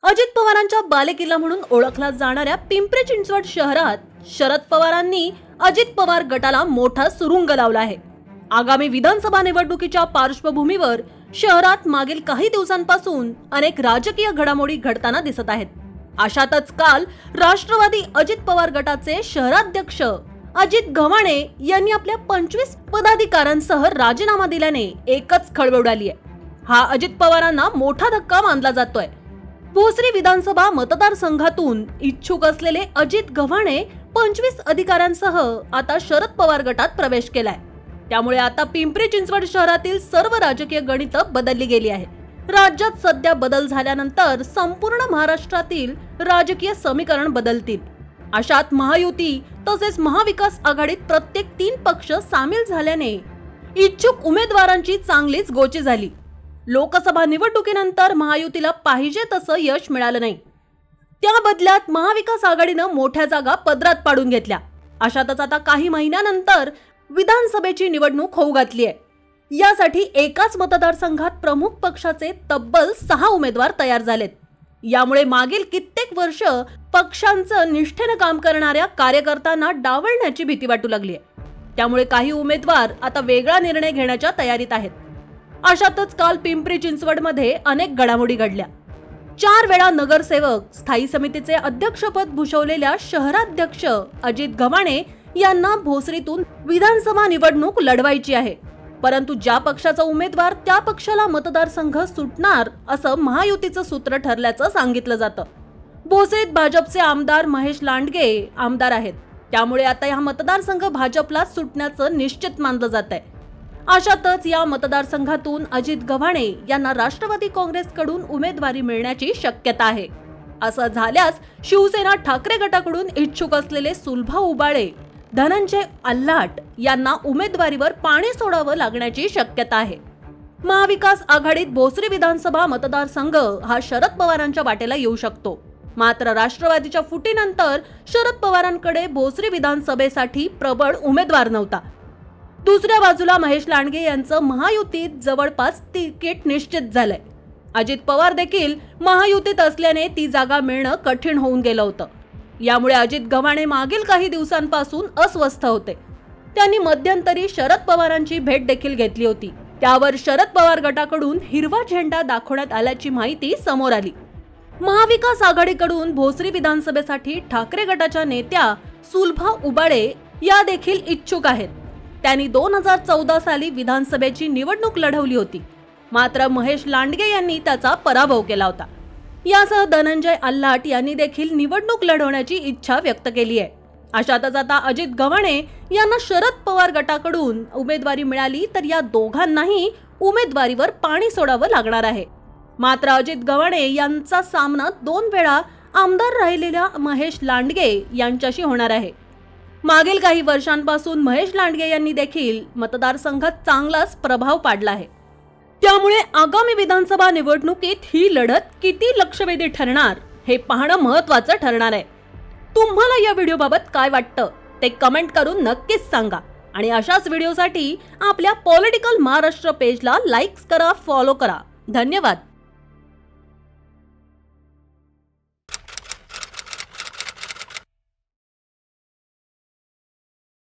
अजित पवारांच्या बालेकिल्ला म्हणून ओळखला जाणाऱ्या पिंपरी चिंचवड शहरात शरद पवारांनी अजित पवार गटाला मोठा सुरुंग लावला आहे। आगामी विधानसभा निवडणुकीच्या पार्श्वभूमीवर शहरात मागील काही दिवसांपासून अनेक राजकीय घडामोडी घडताना दिसत आहेत। अशातच काल राष्ट्रवादी अजित पवार गटाचे शहराध्यक्ष अजित गव्हाणे यांनी आपल्या 25 पदाधिकाऱ्यांसह राजीनामा दिल्याने एकच खळबळ उडाली आहे। हा अजित पवारांना मोठा धक्का मानला जातोय। भोसरी विधानसभा मतदारसंघातून इच्छुक असलेले अजित गव्हाणे 25 अधिकाऱ्यांसह आता शरद पवार गटात प्रवेश केलाय। त्यामुळे आता पिंपरी चिंचवड शहरातील सर्व राजकीय गणित बदलली गेली आहे। राज्यात सध्या बदल झाल्यानंतर संपूर्ण महाराष्ट्रातील राजकीय समीकरण बदलतील। अशात महायुती तसेच महाविकास आघाडीत प्रत्येक 3 पक्ष सामील झाल्याने इच्छुक उमेदवारांची चांगलीच गोची झाली। लोकसभा निवडणुकीनंतर महायुतीला पाहिजे तसं यश मिळालं नाही। त्या बदल्यात महाविकास आघाडीनं मोठ्या जागा पदरात पाडून घेतल्या। अशातच आता काही महिन्यानंतर विधानसभेची निवडणूक होऊ घातली आहे। यासाठी एकाच मतदारसंघात प्रमुख पक्षाचे तब्बल 6 उमेदवार तयार झालेत। यामुळे मागील कित्येक वर्ष पक्षांचं निष्ठेनं काम करणाऱ्या कार्यकर्त्यांना डावलण्याची भीती वाटू लागली आहे। त्यामुळे काही उमेदवार आता वेगळा निर्णय घेण्याच्या तयारीत आहेत। अशातच काल पिंपरी चिंचवडमध्ये अनेक घडामोडी घडल्या। 4 वेळा नगरसेवक स्थायी समितीचे अध्यक्षपद भूषवलेल्या शहराध्यक्ष अजित गव्हाणे यांना भोसरीतून विधानसभा निवडणूक लढवायची आहे। परंतु ज्या पक्षाचा उमेदवार त्या पक्षाला मतदारसंघ सुटणार असं महायुतीचं सूत्र ठरल्याचं सांगितलं जातं। भोसरीत भाजपचे आमदार महेश लांडगे आमदार आहेत। त्यामुळे आता हा मतदारसंघ भाजपला सुटण्याचं निश्चित मानलं जात आहे। अशातच या मतदारसंघातून अजित गव्हाणे यांना राष्ट्रवादी काँग्रेसकडून उमेदवारी मिळण्याची शक्यता आहे। असं झाल्यास शिवसेना ठाकरे गटाकडून इच्छुक असलेले सुलभा उबाळे, धनंजय आल्हाट यांना उमेदवारीवर पाणी सोडावं लागण्याची शक्यता आहे। महाविकास आघाडीत भोसरी विधानसभा मतदारसंघ हा शरद पवारांच्या वाटेला येऊ शकतो। मात्र राष्ट्रवादीच्या फुटीनंतर शरद पवारांकडे भोसरी विधानसभेसाठी प्रबळ उमेदवार नव्हता। दुसऱ्या बाजूला महेश लांडगे यांचं महायुतीत जवळपास तिकीट निश्चित झालंय। अजित पवार देखील महायुतीत असल्याने ती जागा मिळणं कठीण होऊन गेलं होतं। यामुळे अजित गव्हाणे मागील काही दिवसांपासून अस्वस्थ होते। त्यांनी मध्यंतरी शरद पवारांची भेट देखील घेतली होती। त्यावर शरद पवार गटाकडून हिरवा झेंडा दाखवण्यात आल्याची माहिती समोर आली। महाविकास आघाडीकडून भोसरी विधानसभेसाठी ठाकरे गटाच्या नेत्या सुलभा उबाळे या देखील इच्छुक आहेत। त्यांनी 2014 साली विधानसभेची निवडणूक लढवली होती। मात्र महेश लांडगे यांनी त्याचा पराभव केला होता। यासह धनंजय आल्हाट यांनी देखील निवडणूक लढवण्याची इच्छा व्यक्त केली आहे। अशातच आता अजित गव्हाणे यांना शरद पवार गटाकडून उमेदवारी मिळाली तर या दोघांनाही उमेदवारीवर पाणी सोडावं लागणार आहे। मात्र अजित गव्हाणे यांचा सामना 2 वेळा आमदार राहिलेल्या महेश लांडगे यांच्याशी होणार आहे। मागील काही वर्षांपासून महेश लांडगे यांनी देखील मतदारसंघात चांगलाच प्रभाव पाडला आहे। त्यामुळे आगामी विधानसभा निवडणुकीत ही लढत किती लक्षवेधी ठरणार हे पाहणं महत्त्वाचं ठरणार आहे। तुम्हाला या व्हिडिओबाबत काय वाटतं ते कमेंट करून नक्कीच सांगा आणि अशाच व्हिडिओसाठी आपल्या पॉलिटिकल महाराष्ट्र पेजला लाईक करा, फॉलो करा। धन्यवाद।